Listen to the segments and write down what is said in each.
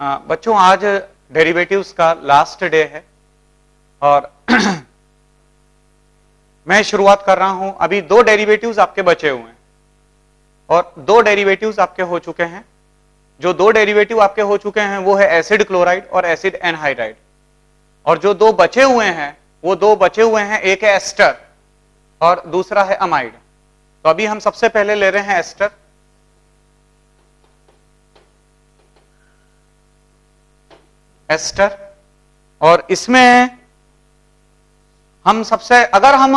बच्चों आज डेरिवेटिव्स का लास्ट डे है और मैं शुरुआत कर रहा हूं। अभी 2 डेरिवेटिव्स आपके बचे हुए हैं और 2 डेरिवेटिव्स आपके हो चुके हैं। जो 2 डेरिवेटिव आपके हो चुके हैं वो है एसिड क्लोराइड और एसिड एनहाइड्राइड, और जो 2 बचे हुए हैं वो 2 बचे हुए हैं, एक है एस्टर और दूसरा है अमाइड। तो अभी हम सबसे पहले ले रहे हैं एस्टर। एस्टर, और इसमें हम सबसे, अगर हम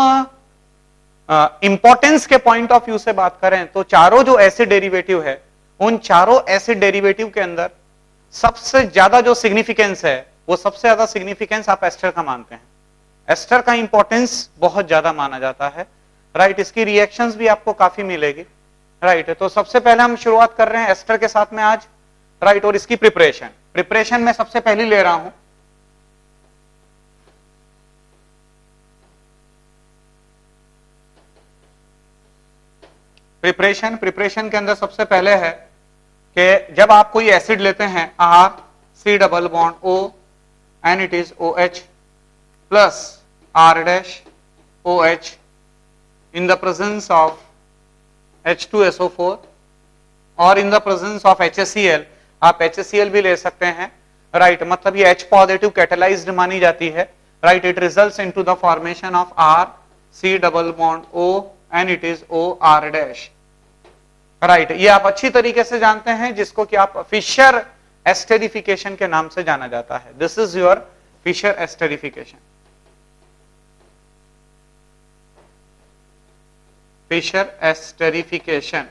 इंपॉर्टेंस के पॉइंट ऑफ व्यू से बात करें तो चारों जो एसिड डेरिवेटिव है उन चारों एसिड डेरिवेटिव के अंदर सबसे ज्यादा जो सिग्निफिकेंस है वो सबसे ज्यादा सिग्निफिकेंस आप एस्टर का मानते हैं। एस्टर का इंपॉर्टेंस बहुत ज्यादा माना जाता है, राइट। इसकी रिएक्शंस भी आपको काफी मिलेगी, राइट। तो सबसे पहले हम शुरुआत कर रहे हैं एस्टर के साथ में आज, राइट। और इसकी प्रिपरेशन में सबसे पहले ले रहा हूं प्रिपरेशन के अंदर सबसे पहले है कि जब आप कोई एसिड लेते हैं R C double bond O and it is OH plus R dash OH in the presence of H2SO4 और in the presence of HCl, आप HCl भी ले सकते हैं, राइट। मतलब ये H पॉजिटिव कैटेलाइज्ड मानी जाती है, right. It results into the formation of R C double bond O and it is OR dash, right. ये आप अच्छी तरीके से जानते हैं, जिसको कि आप फिशर एस्टेरिफिकेशन के नाम से जाना जाता है। This is your Fischer esterification. Fischer esterification,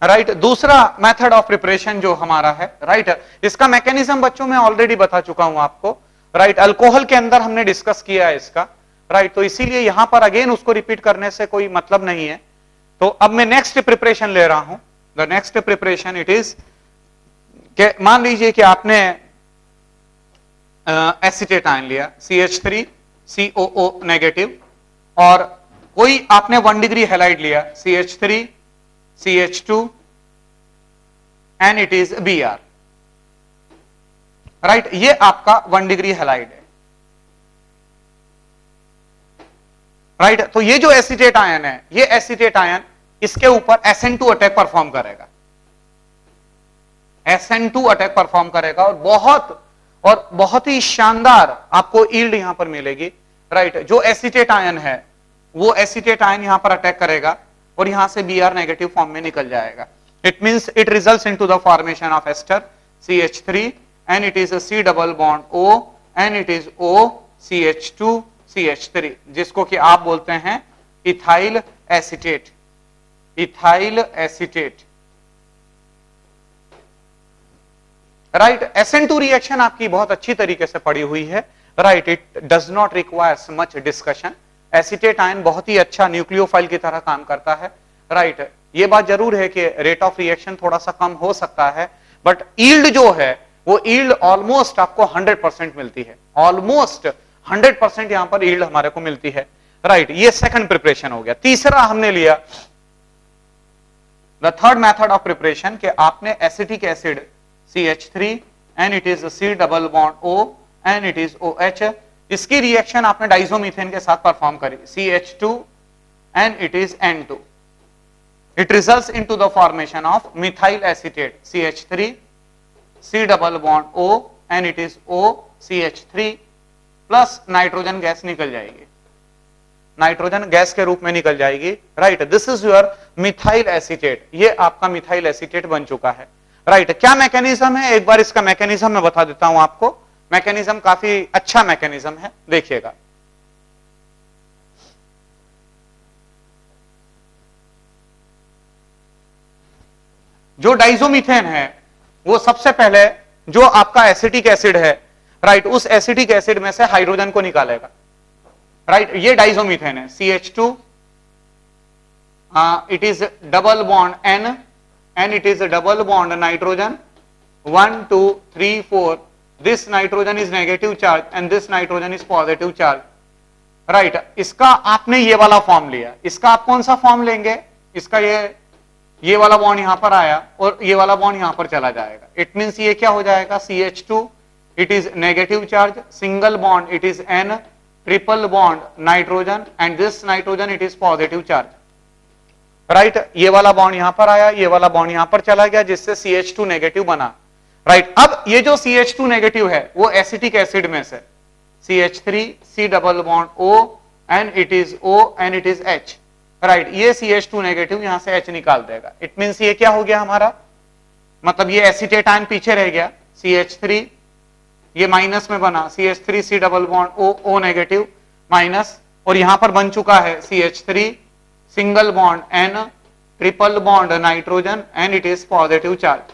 right. दूसरा मेथड ऑफ प्रिपरेशन जो हमारा है, राइट, इसका मैकेनिज्म बच्चों में ऑलरेडी बता चुका हूं आपको, राइट। अल्कोहल के अंदर हमने डिस्कस किया है इसका, राइट। तो इसीलिए यहां पर अगेन उसको रिपीट करने से कोई मतलब नहीं है। तो अब मैं नेक्स्ट प्रिपरेशन ले रहा हूं। The next preparation it is कि मान लीजिए कि आपने एसीटेट आयन लिया CH3COO नेगेटिव, और कोई आपने 1 डिग्री हैलाइड लिया CH3CH2 and it is Br, right. ये आपका 1 डिग्री हैलाइड है, राइट। तो ये जो एसीटेट आयन है, ये एसीटेट आयन इसके ऊपर SN2 अटैक परफॉर्म करेगा, SN2 अटैक परफॉर्म करेगा, और बहुत ही शानदार आपको यील्ड यहां पर मिलेगी, राइट। जो एसीटेट आयन है वो एसीटेट आयन यहां पर अटैक करेगा और यहां से Br नेगेटिव फॉर्म में निकल जाएगा। It means it results into the formation of ester CH3 and it is a C double bond O and it is OCH2 CH3, जिसको कि आप बोलते हैं ethyl acetate. Right. SN2 reaction आपकी बहुत अच्छी तरीके से पड़ी हुई है, right. It does not requires much discussion. Acetate ion बहुत ही अच्छा न्यूक्लियोफाइल की तरह काम करता है, राइट। ये बात जरूर है कि रेट ऑफ रिएक्शन थोड़ा सा कम हो सकता है, बट यील्ड जो है वो यील्ड ऑलमोस्ट आपको 100% मिलती है, ऑलमोस्ट 100% यहां पर यील्ड हमारे को मिलती है, राइट। ये सेकंड प्रिपरेशन हो गया। तीसरा हमने लिया the third method of preparation कि आपने acetic acid CH3 and it is C double bond O and it is OH, इसकी रिएक्शन आपने डाइजोमीथेन के साथ परफॉर्म करी CH2 and it is N2। It results into the formation of methyl acetate CH3 C double bond O and it is OCH3 plus nitrogen gas निकल जाएगी, nitrogen gas के रूप में निकल जाएगी, right. This is your methyl acetate. ये आपका methyl acetate बन चुका है, राइट। क्या मैकेनिज्म है, एक बार इसका मैकेनिज्म मैं बता देता हूं आपको। मैकेनिज्म काफी अच्छा मैकेनिज्म है, देखिएगा। जो डाइजोमीथेन है वो सबसे पहले जो आपका एसिटिक एसिड है, राइट, उस एसिटिक एसिड में से हाइड्रोजन को निकालेगा, राइट। ये डाइजोमीथेन है CH2, it is double bond N and it is a double bond nitrogen 1 2 3 4, this nitrogen is negative charge and this nitrogen is positive charge, right. इसका आपने ये वाला फॉर्म लिया, इसका आप कौन सा फॉर्म लेंगे, इसका ये ये वाला बॉन्ड यहां पर आया और ये वाला बॉन्ड यहां पर चला जाएगा। इट मींस ये क्या हो जाएगा, CH2 it is negative charge, single bond it is N, triple bond nitrogen and this nitrogen it is positive charge, right. ये वाला बॉन्ड यहां पर आया, ये वाला बॉन्ड यहां पर चला गया, जिससे CH2 नेगेटिव बना, राइट। अब ये जो CH2 नेगेटिव है वो एसिटिक एसिड में से CH3 C double bond O and it is O and it is H, right. ये CH2 नेगेटिव यहां से H निकाल देगा। इट मींस ये क्या हो गया हमारा, मतलब ये एसीटेट आयन पीछे रह गया, CH3 ये माइनस में बना, CH3 C double bond O, O negative minus, और यहां पर बन चुका है CH3 single bond N, triple bond nitrogen and it is positive charge,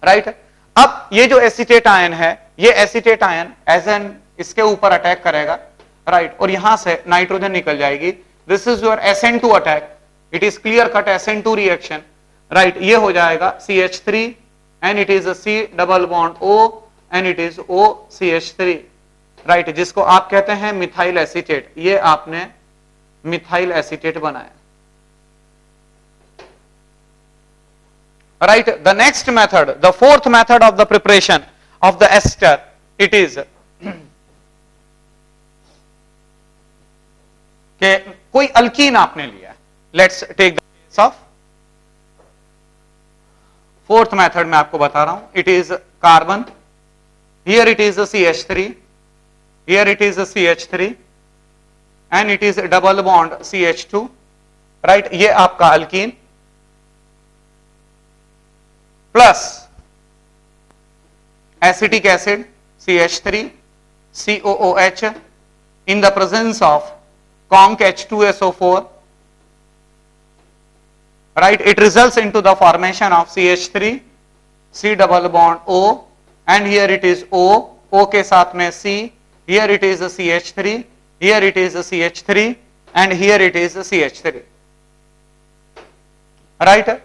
right. अब ये जो एसीटेट आयन है, ये एसीटेट आयन एज एन इसके ऊपर अटैक करेगा, राइट, और यहां से नाइट्रोजन निकल जाएगी। This is your SN2 attack, it is clear cut SN2 reaction, right. ये हो जाएगा CH3 and it is C double bond O and it is OCH3, right, जिसको आप कहते हैं मिथाइल एसीटेट। ये आपने मिथाइल एसीटेट बनाया, right। The next method, the fourth method of the preparation of the ester, it is कि कोई alkyne आपने लिया, let's take the case of fourth method मैं आपको बता रहा हूं, it is carbon, here it is a CH3, here it is a CH3 and it is a double bond CH2, right। ये आपका alkyne plus acetic acid CH3 COOH in the presence of conc H2SO4, right, it results into the formation of CH3 C double bond O and here it is O के साथ में C, here it is a CH3, here it is a CH3 and here it is a CH3, right।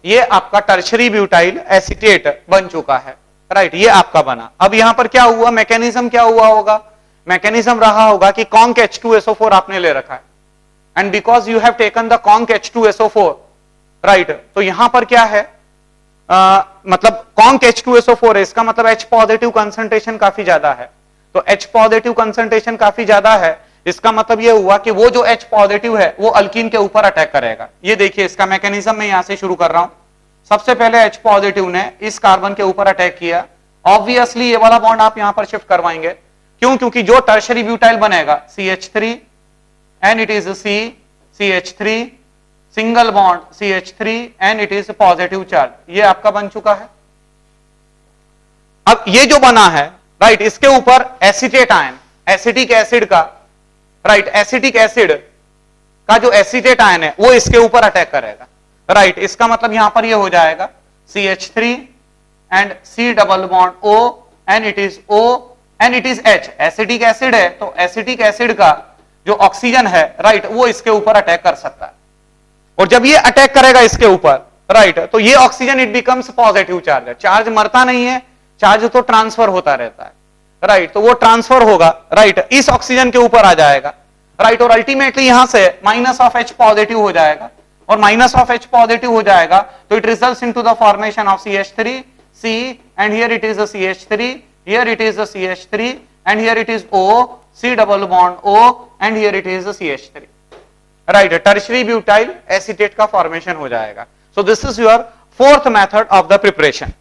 ये आपका tertiary butyl acetate बन चुका है, right. ये आपका बना। अब यहां पर क्या हुआ, मैकेनिज्म क्या हुआ होगा, मैकेनिज्म रहा होगा कि conc H2SO4 आपने ले रखा है and because you have taken the conc H2SO4, right. तो यहां पर क्या है, मतलब conc H2SO4 है, इसका मतलब H पॉजिटिव कंसंट्रेशन काफी ज्यादा है, तो H पॉजिटिव कंसंट्रेशन काफी ज्यादा है, इसका मतलब यह हुआ कि वो जो H पॉजिटिव है वो अल्कीन के ऊपर अटैक करेगा। ये देखिए इसका मैकेनिज्म मैं यहां से शुरू कर रहा हूं। सबसे पहले H पॉजिटिव ने इस कार्बन के ऊपर अटैक किया, ऑब्वियसली ये वाला बॉन्ड आप यहां पर शिफ्ट करवाएंगे, क्यों, क्योंकि जो टर्शरी ब्यूटाइल बनेगा CH3 and it is C CH3 single bond CH3 and it is positive charge, ये आपका बन चुका है। अब ये जो बना है, राइट, इसके ऊपर एसीटेट आयन एसिटिक एसिड का, राइट, एसिटिक एसिड का जो एसीटेट आयन है वो इसके ऊपर अटैक करेगा, राइट। इसका मतलब यहां पर ये हो जाएगा CH3 and C double bond O and it is O and it is H, acetic acid है तो एसिटिक एसिड का जो ऑक्सीजन है, राइट, वो इसके ऊपर अटैक कर सकता है, और जब ये अटैक करेगा इसके ऊपर, राइट, तो ये oxygen it becomes positive charge, charge मरता नहीं है, चार्ज तो ट्रांसफर होता रहता है, राइट, तो वो ट्रांसफर होगा, राइट, इस ऑक्सीजन के ऊपर आ जाएगा, राइट, और अल्टीमेटली यहां से माइनस ऑफ H पॉजिटिव हो जाएगा, और माइनस ऑफ H पॉजिटिव हो जाएगा तो it results into the formation of CH3 C and here it is a CH3, here it is a CH3 and here it is O C double bond O and here it is a CH3, right, tertiary butyl acetate का formation हो जाएगा। सो this is your fourth method of the preparation.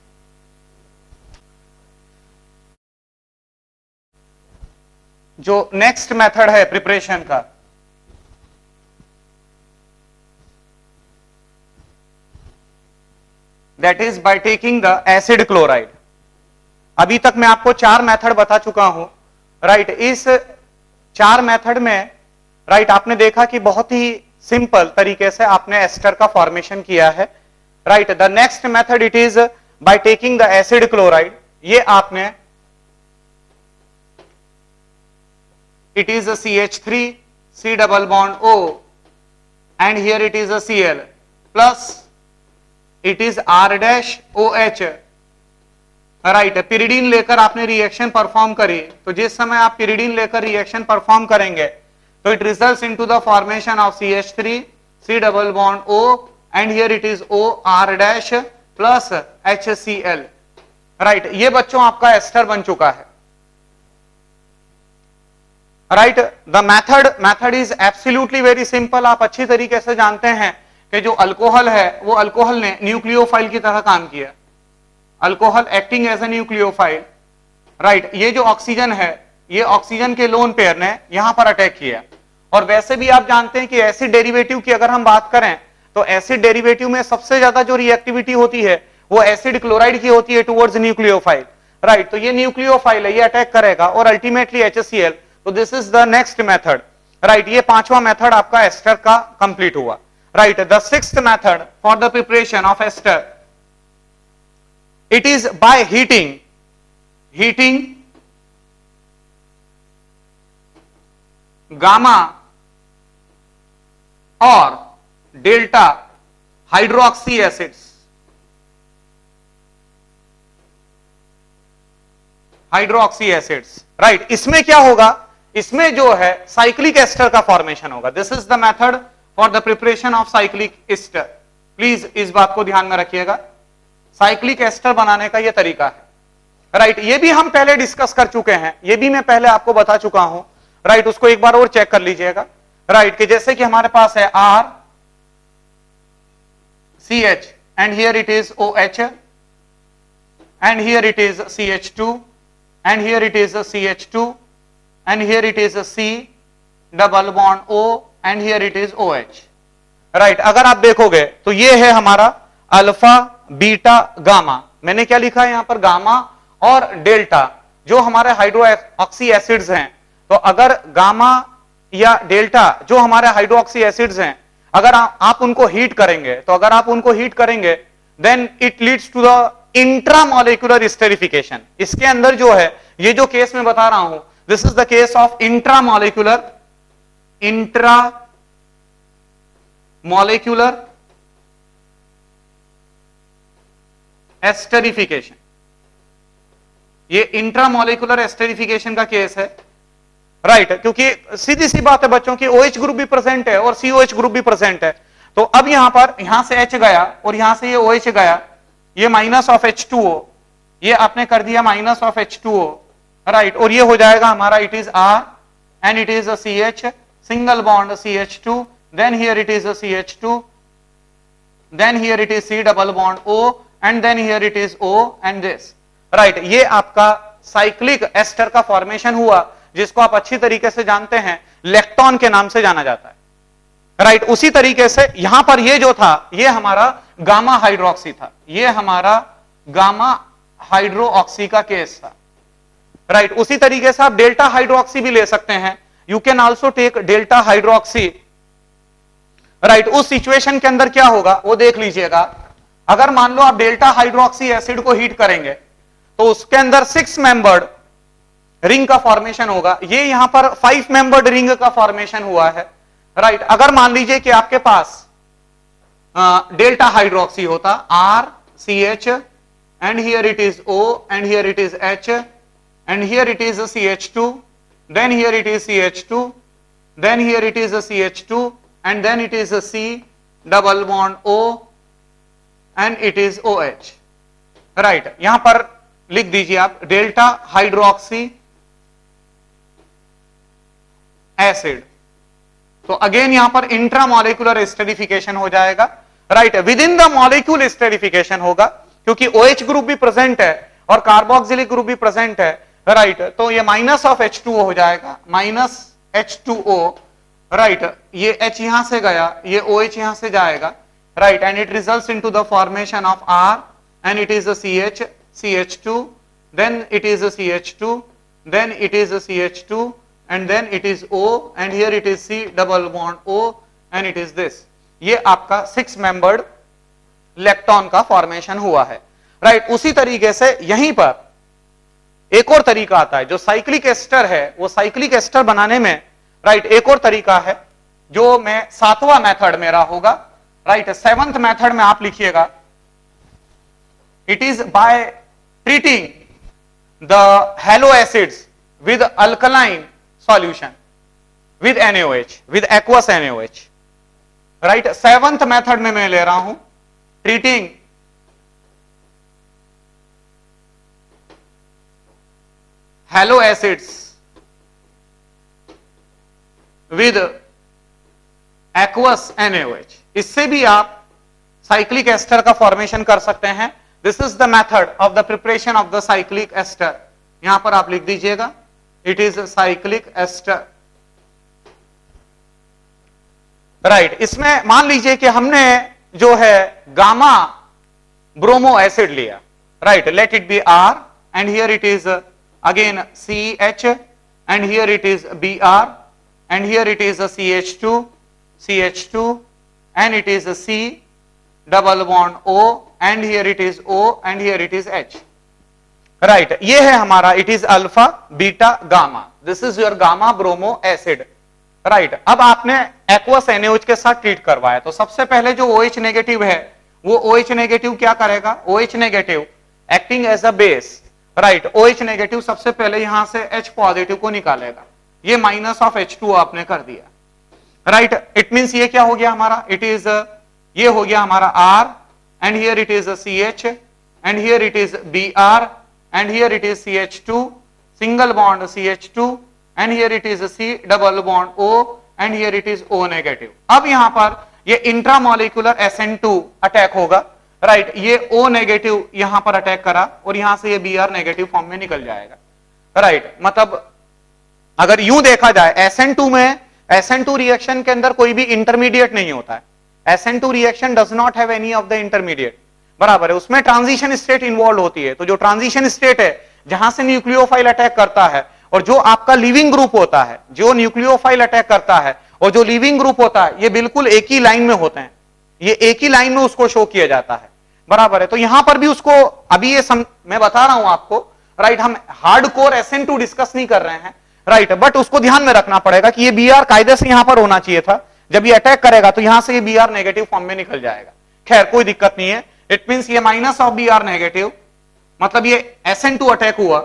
जो next method है preparation का, that is by taking the acid chloride. अभी तक मैं आपको 4 मेथड बता चुका हूं, राइट। इस 4 मेथड में, राइट, आपने देखा कि बहुत ही सिंपल तरीके से आपने एस्टर का फॉर्मेशन किया है, right. The next method it is by taking the acid chloride. ये आपने, it is a CH3 C double bond O and here it is a Cl plus it is R dash OH, right. Pyridine लेकर आपने reaction perform करी, तो जिस समय आप pyridine लेकर रिएक्शन परफॉर्म करेंगे तो it results into the formation of CH3 C double bond O and here it is OR dash plus HCl. Right, ये बच्चों आपका एस्टर बन चुका है. Right, the method is absolutely very simple. आप अच्छी तरीके से जानते हैं कि जो अल्कोहल है वो अल्कोहल ने न्यूक्लियोफाइल की तरह काम किया. Alcohol acting as a nucleophile. Right, ये जो ऑक्सीजन है ये ऑक्सीजन के लोन पेयर ने यहां पर अटैक किया. और वैसे भी आप जानते हैं कि एसिड डेरिवेटिव की अगर हम बात करें तो एसिड डेरिवेटिव में सबसे ज्यादा जो रिएक्टिविटी होती है वो एसिड क्लोराइड की होती है टुवर्ड्स न्यूक्लियोफाइल. राइट, तो ये न्यूक्लियोफाइल है, ये अटैक करेगा और अल्टीमेटली HCl. तो this is the next method. Right, ये पांचवा मेथड आपका एस्टर का कंप्लीट हुआ. Right, the sixth method for the preparation of ester, it is by heating gamma और डेल्टा हाइड्रोक्सी एसिड्स. राइट, इसमें क्या होगा, इसमें जो है साइक्लिक एस्टर का फॉर्मेशन होगा. This is the method for the preparation of cyclic ester. Please इस बात को ध्यान में रखिएगा, साइक्लिक एस्टर बनाने का यह तरीका है. राइट, ये भी हम पहले डिस्कस कर चुके हैं, ये भी मैं पहले आपको बता चुका हूं. राइट, उसको एक बार और चेक कर लीजिएगा. राइट, कि जैसे कि हमारे पास है RCH and here it is OH and here it is CH2 and here it is CH2 and here it is C double bond O and here it is OH. Right, अगर आप देखोगे तो ये है हमारा अल्फा बीटा गामा. मैंने क्या लिखा है यहां पर, गामा और डेल्टा जो हमारे हाइड्रोक्सी एसिड्स हैं. तो अगर गामा या डेल्टा जो हमारे हाइड्रोक्सी एसिड्स हैं, अगर आप उनको हीट करेंगे तो अगर आप उनको हीट करेंगे then it leads to the intramolecular esterification. इसके अंदर जो है, ये जो केस मैं बता रहा हूं, this is the case of intramolecular esterification. ये इंट्रामोलिकुलर एस्टेरिफिकेशन का केस है. राइट, क्योंकि सीधी सी बात है बच्चों की OH ग्रुप भी प्रेजेंट है और COH ग्रुप भी प्रेजेंट है. तो अब यहां पर, यहां से H गया और यहां से ये OH गया, ये माइनस ऑफ H2O, ये आपने कर दिया माइनस ऑफ H2O. राइट, और ये हो जाएगा हमारा, it is R and it is CH single bond CH2, then here it is CH2, then here it is C double bond O and then here it is O and this. Right, ये आपका cyclic ester का formation हुआ, जिसको आप अच्छी तरीके से जानते हैं लेक्टोन के नाम से जाना जाता है. राइट, उसी तरीके से यहां पर ये जो था, ये हमारा गामा हाइड्रोक्सी था, ये हमारा गामा हाइड्रोक्सी का केस था. राइट, उसी तरीके से आप डेल्टा हाइड्रोक्सी भी ले सकते हैं. You can also take delta hydroxy. Right, उस सिचुएशन के अंदर क्या होगा वो देख लीजिएगा. अगर मान लो आप डेल्टा हाइड्रोक्सी एसिड को हीट करेंगे तो उसके अंदर 6 मेंबर्ड रिंग का फॉर्मेशन होगा. ये यहां पर 5 मेंबर्ड रिंग का फॉर्मेशन हुआ है. राइट, अगर मान लीजिए कि आपके पास डेल्टा हाइड्रोक्सी होता, RCH and here it is O and here it is H and here it is CH2, then here it is CH2, then here it is CH2 and then it is C double bond O and it is OH. Right, यहां पर लिख दीजिए आप delta hydroxy acid. तो again यहां पर intramolecular esterification हो जाएगा. Right, with in the molecule esterification होगा, क्योंकि OH ग्रुप भी प्रेजेंट है और कार्बोक्सिलिक ग्रुप भी प्रेजेंट है. राइट, तो ये माइनस ऑफ H2O हो जाएगा, माइनस H2O. राइट, ये H यहां से गया, ये OH यहां से जाएगा. Right, and it results into the formation of R and it is a CH, CH2, then it is a CH2, then it is a CH2, and then it is O, and here it is C double bond O, and it is this. ये आपका 6 membered lactone का formation हुआ है. Right, उसी तरीके से यहीं पर एक और तरीका आता है जो साइक्लिक एस्टर है. वो साइक्लिक एस्टर बनाने में राइट एक और तरीका है जो मैं 7वां मेथड मेरा होगा. राइट, 7th मेथड में आप लिखिएगा, it is by treating the halo acids with alkaline solution with NaOH, with aqueous NaOH. Right. Seventh method में मैं ले रहा हूं treating hello acids with aqueous NaOH। इससे भी आप साइक्लिक एस्टर का फॉर्मेशन कर सकते हैं। This is the method of the preparation of the cyclic ester. यहां पर आप लिख दीजिएगा it is cyclic ester. Right. इसमें मान लीजिए कि हमने जो है गामा ब्रोमो एसिड लिया। Right, let it be R and here it is again CH and here it is Br and here it is a CH2 and it is a C double bond O and here it is O and here it is H। right, ये है हमारा it is alpha beta gamma, this is your gamma bromo acid। right, अब आपने aqueous NaOH के साथ treat करवाया तो सबसे पहले जो OH नेगेटिव है वो OH नेगेटिव क्या करेगा, OH negative acting as a base. Right, OH negative सबसे पहले यहां से H पॉजिटिव को निकालेगा। ये माइनस ऑफ H2 आपने कर दिया। राइट, इट मींस ये क्या हो गया हमारा, इट इज ये हो गया हमारा R and here it is CH and here it is Br and here it is CH2 single bond CH2 and here it is C double bond O and here it is O negative. अब यहां पर ये intramolecular SN2 attack होगा। Right, ये O negative यहां पर attack करा और यहां से ये Br नेगेटिव फॉर्म में निकल जाएगा। राइट, मतलब अगर यूं देखा जाए SN2 में, SN2 रिएक्शन के अंदर कोई भी इंटरमीडिएट नहीं होता है। SN2 reaction does not have any of the intermediate, बराबर है। उसमें ट्रांजिशन स्टेट इन्वॉल्व होती है। तो जो ट्रांजिशन स्टेट है जहां से न्यूक्लियोफाइल अटैक करता है और जो आपका लिविंग ग्रुप होता है, जो न्यूक्लियोफाइल अटैक करता है और जो लिविंग ग्रुप होता है, ये बिल्कुल एक ही लाइन में होते हैं। ये एक ही लाइन में उसको शो किया जाता है, बराबर है। तो यहां पर भी उसको अभी ये मैं बता रहा हूं आपको। राइट, हम हार्डकोर SN2 डिस्कस नहीं कर रहे हैं। राइट, बट उसको ध्यान में रखना पड़ेगा कि ये Br कायदे से यहां पर होना चाहिए था। जब ये अटैक करेगा तो यहां से ये Br नेगेटिव फॉर्म में निकल जाएगा। खैर कोई दिक्कत नहीं है। इट मींस ये माइनस ऑफ Br नेगेटिव, मतलब ये SN2 अटैक हुआ,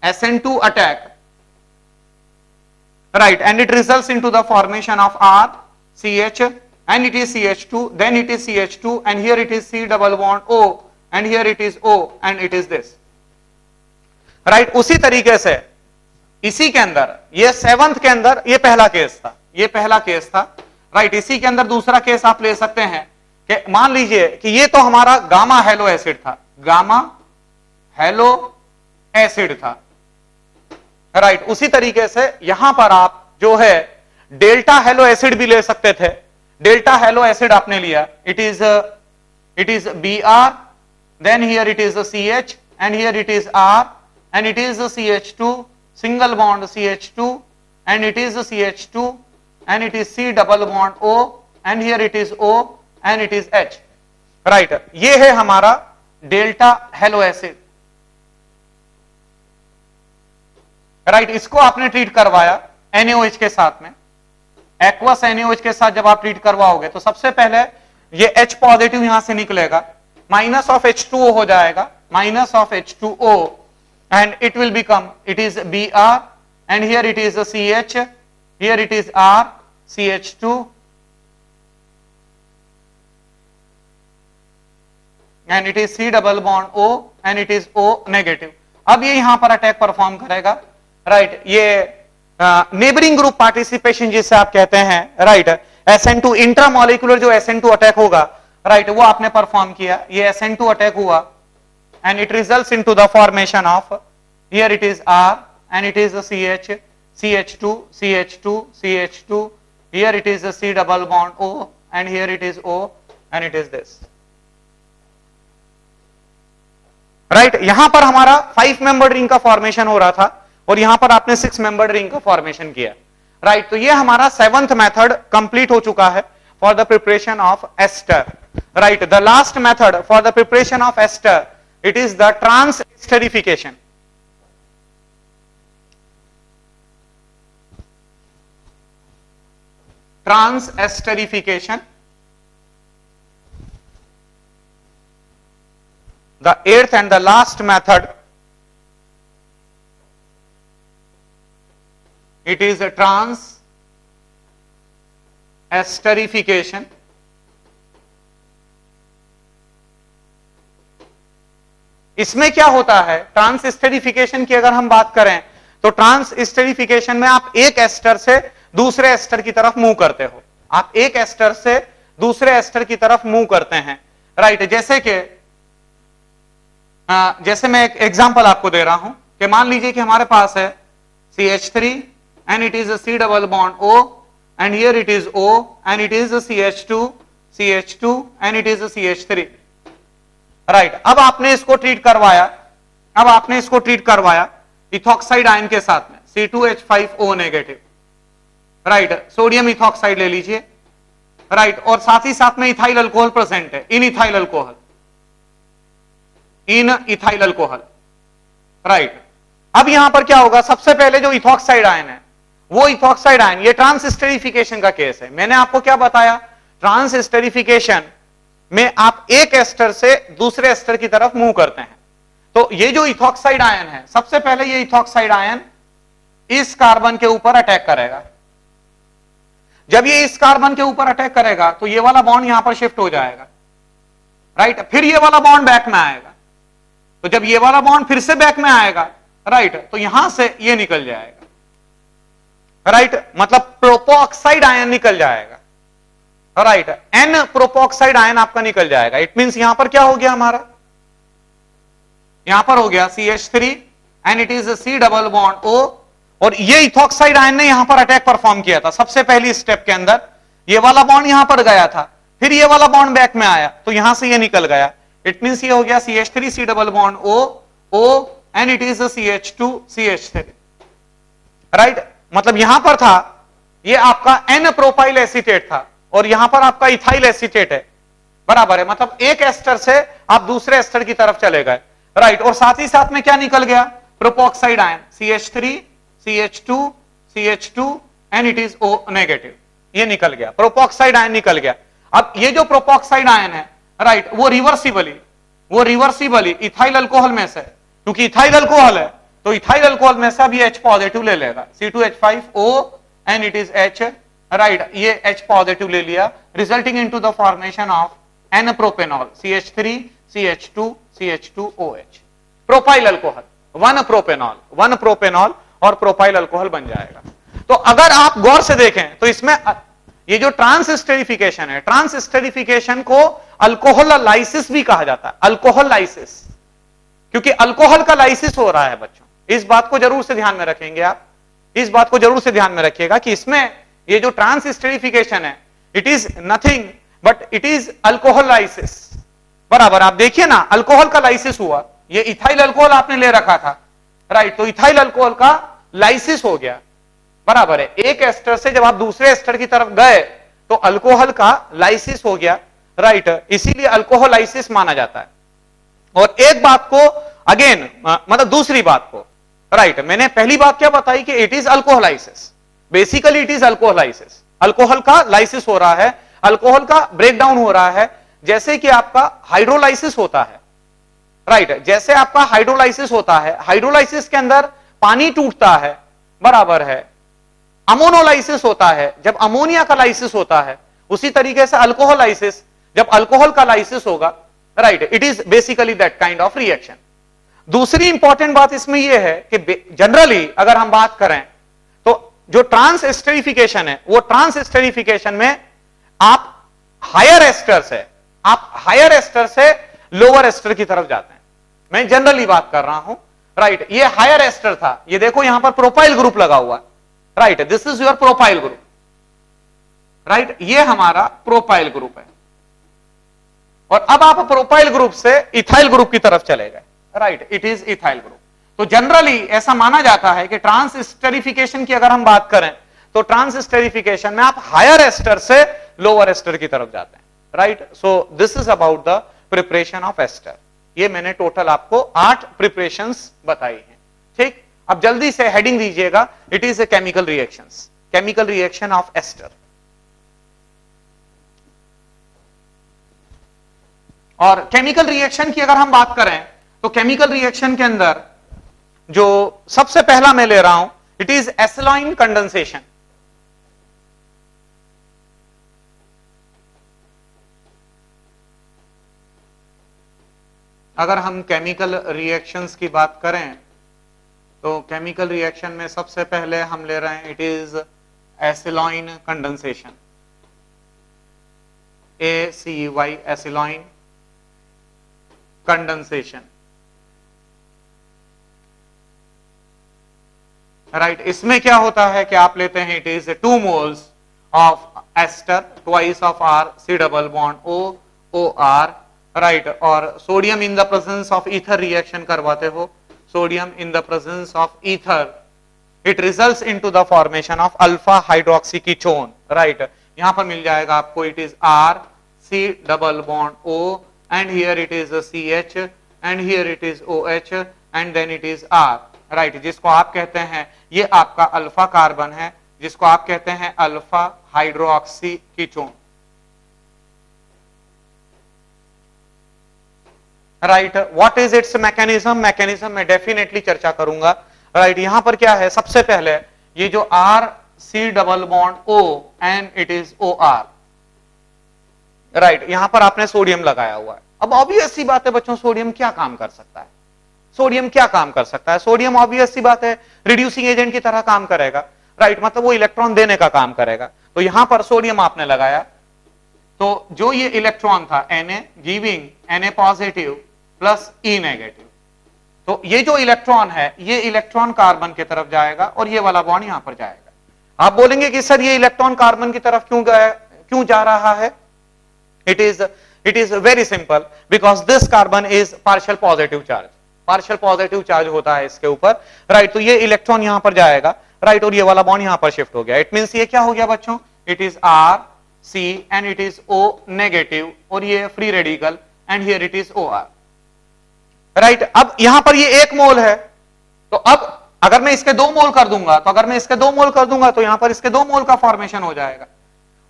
SN2 attack. Right, and it results into the formation of R CH and it is CH2, then it is CH2 and here it is C double bond O and here it is O and it is this। Right, उसी तरीके से इसी के अंदर ये seventh के अंदर ये पहला केस था, ये पहला केस था। राइट, इसी के अंदर दूसरा केस आप ले सकते हैं कि मान लीजिए कि ये तो हमारा गामा हेलो एसिड था, गामा हेलो एसिड था। राइट, उसी तरीके से यहां पर आप जो है डेल्टा हेलो एसिड भी ले सकते थे। डेल्टा हेलो एसिड आपने लिया, it is Br, then here it is CH and here it is R and it is CH2 single bond CH2 and it is CH2 and it is C double bond O and here it is O and it is H। Right, ये है हमारा delta hello acid. Right, इसको आपने treat करवाया NaOH के साथ में, aqueous NaOH के साथ जब आप ट्रीट करवाओगे तो सबसे पहले ये H पॉजिटिव यहां से निकलेगा, माइनस ऑफ H2O हो जाएगा, minus of H2O and it will become, it is Br and here it is a CH, here it is R CH2 and it is C double bond O and it is O negative. अब ये यहां पर attack perform करेगा। Right, ये neighbouring group participation जिसे आप कहते हैं। राइट, SN2 इंट्रामोलिकुलर जो SN2 अटैक होगा, राइट, वो आपने परफॉर्म किया, ये SN2 अटैक हुआ and it results into the formation of, here it is R and it is a CH, CH2 CH2 CH2, here it is a C double bond O and here it is O and it is this। Right, यहां पर हमारा 5 membered ring का formation हो रहा था और यहां पर आपने 6 मेंबर्ड रिंग का फॉर्मेशन किया। राइट, तो ये हमारा 7th मेथड कंप्लीट हो चुका है for the preparation of ester. Right, the last method for the preparation of ester, it is the transesterification। Transesterification, the 8th and the last method, it is a esterification, इसमें क्या होता है, trans esterification की अगर हम बात करें तो ट्रांस एस्टरिफिकेशन में आप एक एस्टर से दूसरे एस्टर की तरफ मूव करते हो, आप एक एस्टर से दूसरे एस्टर की तरफ मूव करते हैं, राइट। जैसे मैं एक एग्जांपल आपको दे रहा हूं कि मान लीजिए कि हमारे पास है CH3 and it is a C double bond O and here it is O and it is a CH2 and it is a CH3, right. अब आपने इसको ट्रीट करवाया इथॉक्साइड आयन के साथ में C2H5O negative, right, sodium ethoxide ले लीजिए, right, और साथ ही साथ में इथाइल अल्कोहल प्रेजेंट है, इन इथाइल अल्कोहल, राइट। अब यहां पर क्या होगा, सबसे पहले जो इथॉक्साइड आयन है वो इथॉक्साइड आयन, ये ट्रांस एस्टरिफिकेशन का केस है। मैंने आपको क्या बताया, ट्रांस एस्टरिफिकेशन में आप एक एस्टर से दूसरे एस्टर की तरफ मूव करते हैं। तो ये जो इथॉक्साइड आयन है, सबसे पहले ये इथॉक्साइड आयन इस कार्बन के ऊपर अटैक करेगा। जब ये इस कार्बन के ऊपर अटैक करेगा तो ये वाला बॉन्ड यहां पर शिफ्ट हो जाएगा, राइट, फिर ये वाला बॉन्ड बैक में आएगा। तो जब ये वाला बॉन्ड फिर से बैक में आएगा, राइट, तो यहां से ये निकल जाएगा, राइट, मतलब प्रोपोक्साइड आयन निकल जाएगा, राइट, N प्रोपोक्साइड आयन आपका निकल जाएगा। इट मींस यहां पर क्या हो गया, हमारा यहां पर हो गया CH3 and it is C double bond O, और ये इथॉक्साइड आयन ने यहां पर अटैक परफॉर्म किया था। सबसे पहली स्टेप के अंदर ये वाला बॉन्ड यहां पर गया था, फिर ये वाला बॉन्ड बैक में आया, तो यहां से ये निकल गया। इट मींस ये हो गया CH3 C double bond O and it is CH2 CH3, right. मतलब यहां पर था ये आपका N प्रोपाइल एसीटेट था और यहां पर आपका इथाइल एसीटेट है, बराबर है। मतलब एक एस्टर से आप दूसरे एस्टर की तरफ चले गए, राइट, और साथ ही साथ में क्या निकल गया, propoxide ion CH3 CH2 and it is O negative, ये निकल गया, प्रोपोक्साइड आयन निकल गया। अब ये जो प्रोपोक्साइड आयन है, राइट, वो रिवर्सिबली इथाइल अल्कोहल में से, क्योंकि इथाइल अल्कोहल है तो इथाइल अल्कोहल में से अब ये H पॉजिटिव ले लेगा, C2H5O and it is H, right, ये H पॉजिटिव ले लिया, resulting into the formation of N propanol CH3 CH2OH, propyl alcohol, 1 propanol और प्रोपाइल अल्कोहल बन जाएगा। तो अगर आप गौर से देखें तो इसमें ये जो ट्रांस एस्टरिफिकेशन है, ट्रांस एस्टरिफिकेशन को अल्कोहल लाइसिस भी कहा जाता है, अल्कोहल लाइसिस, क्योंकि अल्कोहल का लाइसिस हो रहा है बच्चों। इस बात को जरूर से ध्यान में रखेंगे आप, इस बात को जरूर से ध्यान में रखिएगा कि इसमें ये जो ट्रांस एस्टरिफिकेशन है, it is nothing but it is alcohol lysis, बराबर। आप देखिए ना, अल्कोहल का लाइसिस हुआ, ये इथाइल अल्कोहल आपने ले रखा था, राइट, तो इथाइल अल्कोहल का लाइसिस हो गया, बराबर है। एक एस्टर से जब आप दूसरे एस्टर की तरफ गए तो अल्कोहल का लाइसिस हो गया, राइट, इसीलिए अल्कोहल लाइसिस माना जाता है। और एक बात को अगेन, मतलब दूसरी बात को, राइट, मैंने पहली बात क्या बताई कि it is alcoholysis, basically it is alcoholysis, alcohol का लाइसिस हो रहा है, अल्कोहल का ब्रेकडाउन हो रहा है, जैसे कि आपका हाइड्रोलाइसिस होता है, राइट, जैसे आपका हाइड्रोलाइसिस होता है, हाइड्रोलाइसिस के अंदर पानी टूटता है, बराबर है। अमोनोलाइसिस होता है जब अमोनिया का लाइसिस होता है, उसी तरीके से अल्कोहलाइसिस जब अल्कोहल का लाइसिस होगा, right, it is basically that kind of reaction. दूसरी इंपॉर्टेंट बात इसमें यह है कि जनरली अगर हम बात करें तो जो ट्रांस एस्टरिफिकेशन है, वो ट्रांस एस्टरिफिकेशन में आप हायर एस्टर से लोअर एस्टर की तरफ जाते हैं। मैं जनरली बात कर रहा हूं, राइट, ये हायर एस्टर था, ये देखो यहां पर प्रोपाइल ग्रुप लगा हुआ है, right, this is your propyl group, right, ये हमारा प्रोपाइल ग्रुप है। और अब आप प्रोपाइल ग्रुप से इथाइल ग्रुप की तरफ चले गए, right, it is ethyl group. तो जनरली ऐसा माना जाता है कि ट्रांस एस्टरिफिकेशन की अगर हम बात करें तो ट्रांस एस्टरिफिकेशन में आप हायर एस्टर से लोअर एस्टर की तरफ जाते हैं, right. So this is about the preparation of ester. ये मैंने टोटल आपको 8 प्रिपरेशंस बताई हैं, ठीक। अब जल्दी से हेडिंग दीजिएगा, it is a chemical reactions, chemical reaction of ester. और केमिकल रिएक्शन की अगर हम बात करें तो केमिकल रिएक्शन के अंदर जो सबसे पहला मैं ले रहा हूं, इट इज एसिलाइन कंडेंसेशन। अगर हम केमिकल रिएक्शंस की बात करें तो केमिकल रिएक्शन में सबसे पहले हम ले रहे हैं it is acyloin condensation, ACY acyloin condensation, right. इसमें क्या होता है कि आप लेते हैं it is 2 moles of ester twice of R C double bond O OR, right. और sodium in the presence of ether reaction करवाते हो, sodium in the presence of ether it results into the formation of alpha hydroxy ketone, right. यहां पर मिल जाएगा आपको it is R C double bond O and here it is a CH and here it is OH and then it is R, right. जिसको आप कहते हैं ये आपका अल्फा कार्बन है, जिसको आप कहते हैं alpha hydroxy ketone, right. What is it's mechanism? Mechanism में डेफिनेटली चर्चा करूंगा, राइट। यहां पर क्या है, सबसे पहले ये जो R C double bond O and it is OR, right. यहां पर आपने सोडियम लगाया हुआ है। अब ऑब्वियस सी बात है बच्चों, सोडियम क्या काम कर सकता है? सोडियम क्या काम कर सकता है? सोडियम ऑब्वियस सी बात है रिड्यूसिंग एजेंट की तरह काम करेगा, राइट। मतलब वो इलेक्ट्रॉन देने का काम करेगा। तो यहां पर सोडियम आपने लगाया, तो जो ये इलेक्ट्रॉन था Na giving Na positive plus E negative, तो ये जो इलेक्ट्रॉन है ये इलेक्ट्रॉन कार्बन की तरफ जाएगा और ये वाला बॉन्ड यहां पर जाएगा। आप बोलेंगे कि सर ये इलेक्ट्रॉन कार्बन की तरफ क्यों जा रहा है? It is very simple because this carbon is partial positive charge, partial positive charge होता है इसके ऊपर, राइट। तो ये इलेक्ट्रॉन यहां पर जाएगा, राइट, और ये वाला बॉन्ड यहां पर शिफ्ट हो गया। इट मींस ये क्या हो गया बच्चों, it is R C and it is O negative और ये free radical and here it is OR, right. अब यहां पर ये 1 मोल है, तो अब अगर मैं इसके 2 मोल कर दूंगा तो यहां पर इसके 2 मोल का फॉर्मेशन हो जाएगा।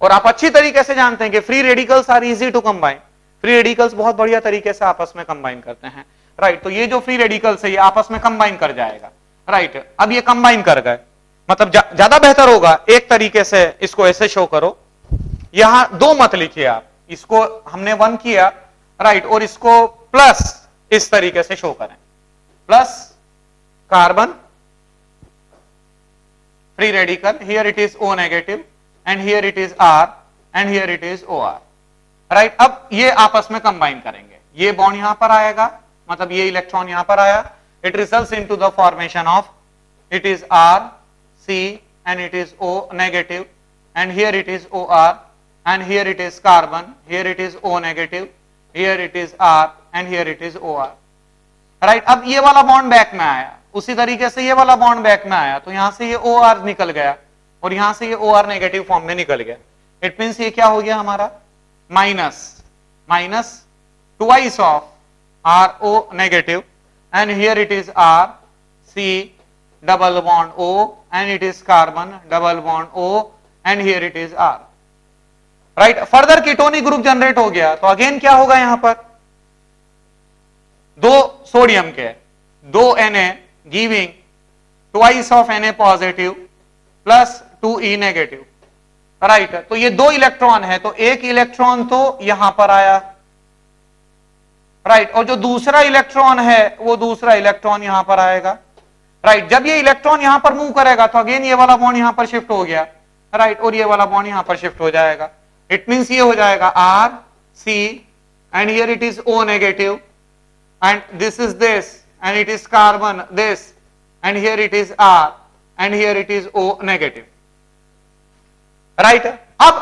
और आप अच्छी तरीके से जानते हैं कि free radicals are easy to combine, free radicals बहुत बढ़िया तरीके से आपस में कंबाइन करते हैं, राइट। तो ये जो फ्री रेडिकल्स है ये आपस में कंबाइन कर जाएगा, राइट। अब ये कंबाइन कर गए, मतलब ज्यादा बेहतर होगा एक तरीके से इसको ऐसे शो करो, यहां 2 मत लिखिए आप, इसको हमने 1 किया, राइट, और इसको प्लस इस तरीके से शो करें, plus carbon free radical, here it is O negative and here it is R and here it is OR, right. अब ये आपस में कंबाइन करेंगे, ये बॉन्ड यहां पर आएगा, मतलब ये इलेक्ट्रॉन यहां पर आया, it results into the formation of it is R C and it is O negative and here it is OR and here it is carbon, here it is O negative, here it is R and here it is OR, right. अब ये वाला bond back में आया, उसी तरीके से ये वाला बॉन्ड बैक में आया, तो यहां से ये OR निकल गया और यहां से ये OR नेगेटिव फॉर्म में निकल गया। इट मींस ये क्या हो गया हमारा, minus twice of RO negative and here it is R C double bond O and it is carbon double bond O and here it is R, right. Further ketonic group generate हो गया, तो again क्या होगा यहां पर, 2 sodium के 2 Na giving twice of Na positive plus 2E negative, right. तो ये 2 इलेक्ट्रॉन है, तो एक इलेक्ट्रॉन तो यहां पर आया, राइट, और जो दूसरा इलेक्ट्रॉन है वो दूसरा इलेक्ट्रॉन यहां पर आएगा, राइट। जब ये इलेक्ट्रॉन यहां पर मूव करेगा तो अगेन ये वाला बॉन्ड यहां पर शिफ्ट हो गया, राइट, और ये वाला बॉन्ड यहां पर शिफ्ट हो जाएगा। इट मींस ये हो जाएगा R C and here it is O negative and this is this and it is carbon this and here it is R and here it is O negative, right. अब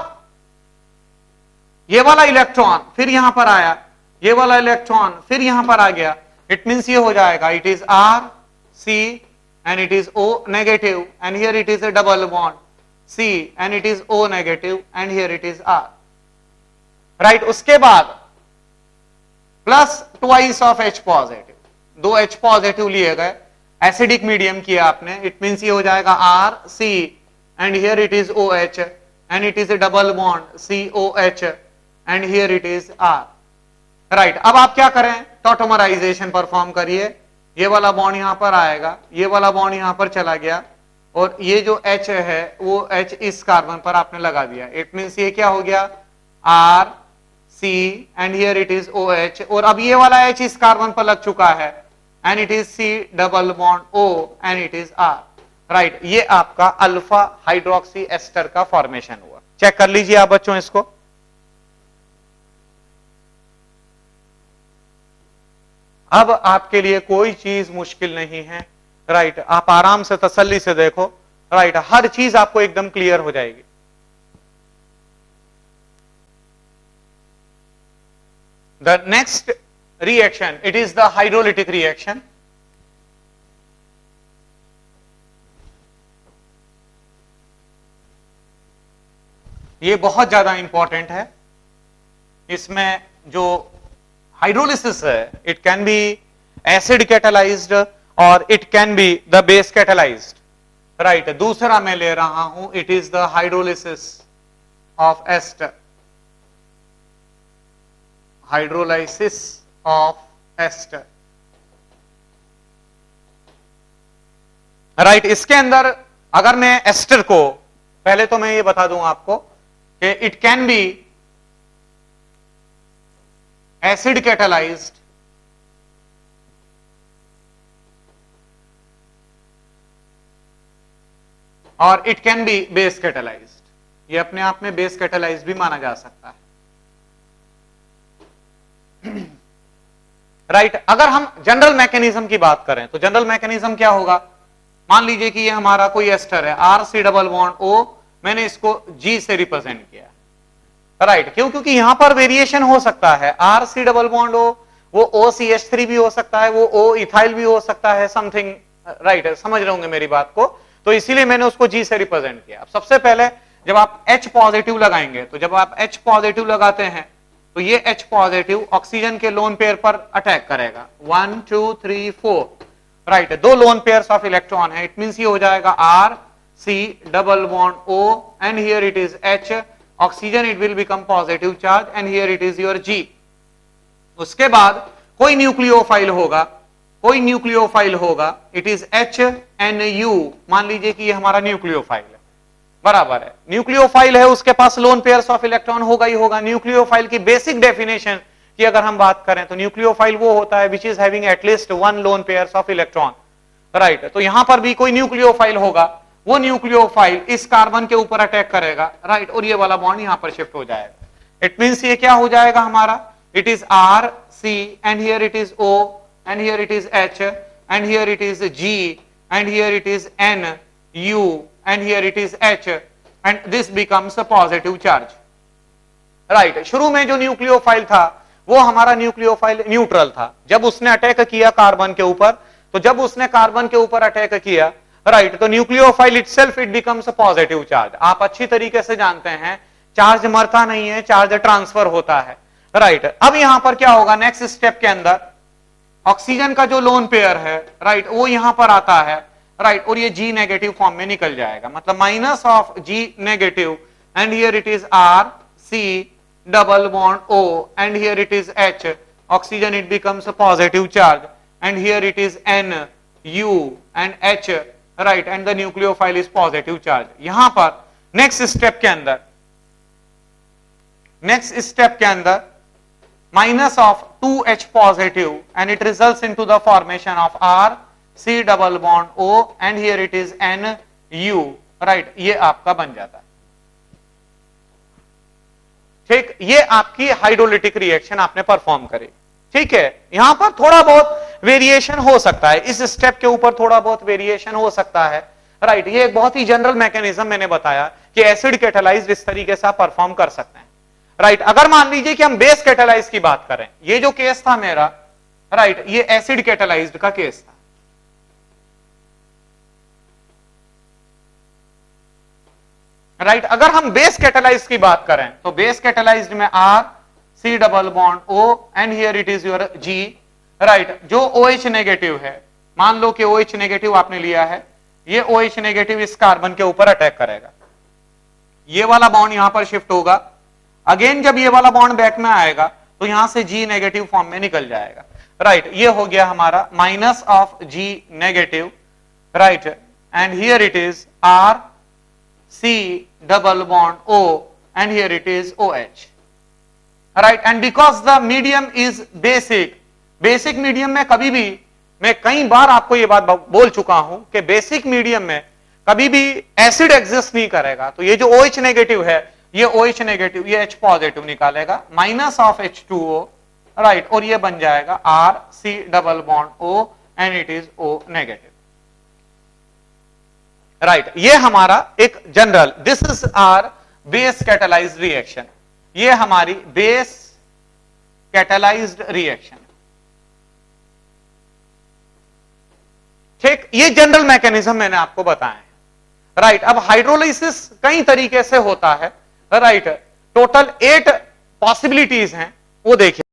ये वाला electron फिर यहां पर आया, ये वाला इलेक्ट्रॉन फिर यहां पर आ गया, इट मींस ये हो जाएगा it is R C and it is O negative and here it is a double bond C and it is O negative and here it is R, right. उसके बाद plus twice of H positive, 2 H positive लिए गए, acidic medium किया आपने, it means ये हो जाएगा R C and here it is OH and it is a double bond COH and here it is R, right. अब आप क्या करें, टॉटोमराइजेशन परफॉर्म करिए, ये वाला बॉन्ड यहां पर आएगा, ये वाला बॉन्ड यहां पर चला गया और ये जो H है वो H इस कार्बन पर आपने लगा दिया, इट मींस ये क्या हो गया R C and here it is OH, और अब ये वाला H इस कार्बन पर लग चुका है and it is C double bond O and it is R, right. ये आपका अल्फा हाइड्रोक्सी एस्टर का फॉर्मेशन हुआ। चेक कर लीजिए आप बच्चों इसको। अब आपके लिए कोई चीज मुश्किल नहीं है, राइट। आप आराम से तसल्ली से देखो, राइट। हर चीज आपको एकदम क्लियर हो जाएगी। The next reaction, it is the hydrolytic reaction. ये बहुत ज्यादा इंपॉर्टेंट है। इसमें जो हाइड्रोलिसिस है, it can be acid catalysed और it can be the base catalysed, right. दूसरा मैं ले रहा हूं, it is the hydrolysis of ester, hydrolysis of ester, right. इसके अंदर अगर मैं एस्टर को, पहले तो मैं ये बता दूं आपको कि it can be acid catalysed और it can be base catalysed. ये अपने आप में बेस कैटालाइज्ड भी माना जा सकता है, राइट। अगर हम जनरल मैकेनिज्म की बात करें तो जनरल मैकेनिज्म क्या होगा, मान लीजिए कि ये हमारा कोई एस्टर है, R C double bond O, मैंने इसको जी से रिप्रेजेंट किया, राइट। क्यों? क्योंकि यहां पर वेरिएशन हो सकता है। R C double bond O, वो ओ सी एच थ्री भी हो सकता है, वो ओ इथाइल भी हो सकता है, समथिंग, राइट। समझ रहे होंगे मेरी बात को, तो इसीलिए मैंने उसको जी से रिप्रेजेंट किया। अब सबसे पहले जब आप H पॉजिटिव लगाएंगे, तो जब आप H पॉजिटिव लगाते हैं तो ये H पॉजिटिव ऑक्सीजन के लोन पेयर पर अटैक करेगा, 1 2 3 4, राइट। दो लोन पेयर्स ऑफ इलेक्ट्रॉन है, इट मींस ये हो जाएगा R C double bond O and here it is H, oxygen it will become positive charge and here it is your G। उसके बाद कोई न्यूक्लियोफाइल होगा, कोई न्यूक्लियोफाइल होगा, इट इज HNU, मान लीजिए कि ये हमारा न्यूक्लियोफाइल है, बराबर है। न्यूक्लियोफाइल है, उसके पास लोन पेयर्स ऑफ इलेक्ट्रॉन होगा ही होगा। न्यूक्लियोफाइल की बेसिक डेफिनेशन की अगर हम बात करें तो न्यूक्लियोफाइल वो होता है which is having at least 1 loan pairs of electron, right. तो यहां पर भी कोई न्यूक्लियोफाइल होगा, वो न्यूक्लियोफाइल इस कार्बन के ऊपर अटैक करेगा, राइट, और ये वाला बॉन्ड यहां पर शिफ्ट हो जाएगा। इट मींस ये क्या हो जाएगा हमारा, it is R C and here it is O and here it is H and here it is G and here it is N U and here it is H and this becomes a positive charge, right। शुरू में जो nucleophile था वो हमारा nucleophile neutral था। जब उसने attack किया कार्बन के ऊपर, तो जब उसने कार्बन के ऊपर अटैक किया, राइट, तो nucleophile itself it becomes a positive charge. आप अच्छी तरीके से जानते हैं चार्ज मरता नहीं है, चार्ज ट्रांसफर होता है, राइट। अब यहां पर क्या होगा, नेक्स्ट स्टेप के अंदर ऑक्सीजन का जो लोन पेयर है, राइट, वो यहां पर आता है, राइट, और ये G नेगेटिव फॉर्म में निकल जाएगा, मतलब minus of G negative and here it is R C double bond O and here it is H, oxygen it becomes a positive charge and here it is N U and H, right, and the nucleophile is positive charge. यहां पर next step के अंदर minus of 2H positive and it results into the formation of R C double bond O and here it is N U, right, ये आपका बन जाता है, ठीक। ये आपकी हाइड्रोलिटिक रिएक्शन आपने परफॉर्म करी, ठीक है। यहां पर थोड़ा बहुत वेरिएशन हो सकता है, इस स्टेप के ऊपर थोड़ा बहुत वेरिएशन हो सकता है, राइट। ये एक बहुत ही जनरल मैकेनिज्म मैंने बताया कि एसिड कैटालाइज्ड इस तरीके से आप परफॉर्म कर सकते हैं, राइट। अगर मान लीजिए कि हम बेस कैटालाइज की बात करें, ये जो केस था मेरा, राइट, ये एसिड कैटालाइज्ड का केस था, राइट। अगर हम बेस कैटालाइज की बात करें तो बेस कैटालाइज्ड में R C double bond O and here it is your G, right. जो OH नेगेटिव है, मान लो कि OH नेगेटिव आपने लिया है, ये OH नेगेटिव इस कार्बन के ऊपर अटैक करेगा, ये वाला बॉन्ड यहां पर शिफ्ट होगा। अगेन जब ये वाला बॉन्ड बैक में आएगा तो यहां से G नेगेटिव फॉर्म में निकल जाएगा, राइट। ये हो गया हमारा minus of G negative, right, and here it is R C double bond O and here it is OH, right, and because the medium is basic, basic medium में कभी भी, मैं कई बार आपको यह बात बोल चुका हूं कि बेसिक मीडियम में कभी भी एसिड एग्जिस्ट नहीं करेगा। तो ये जो OH नेगेटिव है, ये OH नेगेटिव, ये H पॉजिटिव निकालेगा, माइनस ऑफ H2O, राइट, और ये बन जाएगा RC double bond O and it is O negative, right. ये हमारा एक general, this is our base catalysed reaction, ये हमारी बेस कैटालाइज्ड रिएक्शन, ठीक। ये जनरल मैकेनिज्म मैंने आपको बताया है, राइट। अब हाइड्रोलाइसिस कई तरीके से होता है, राइट। टोटल 8 पॉसिबिलिटीज हैं, वो देखिए।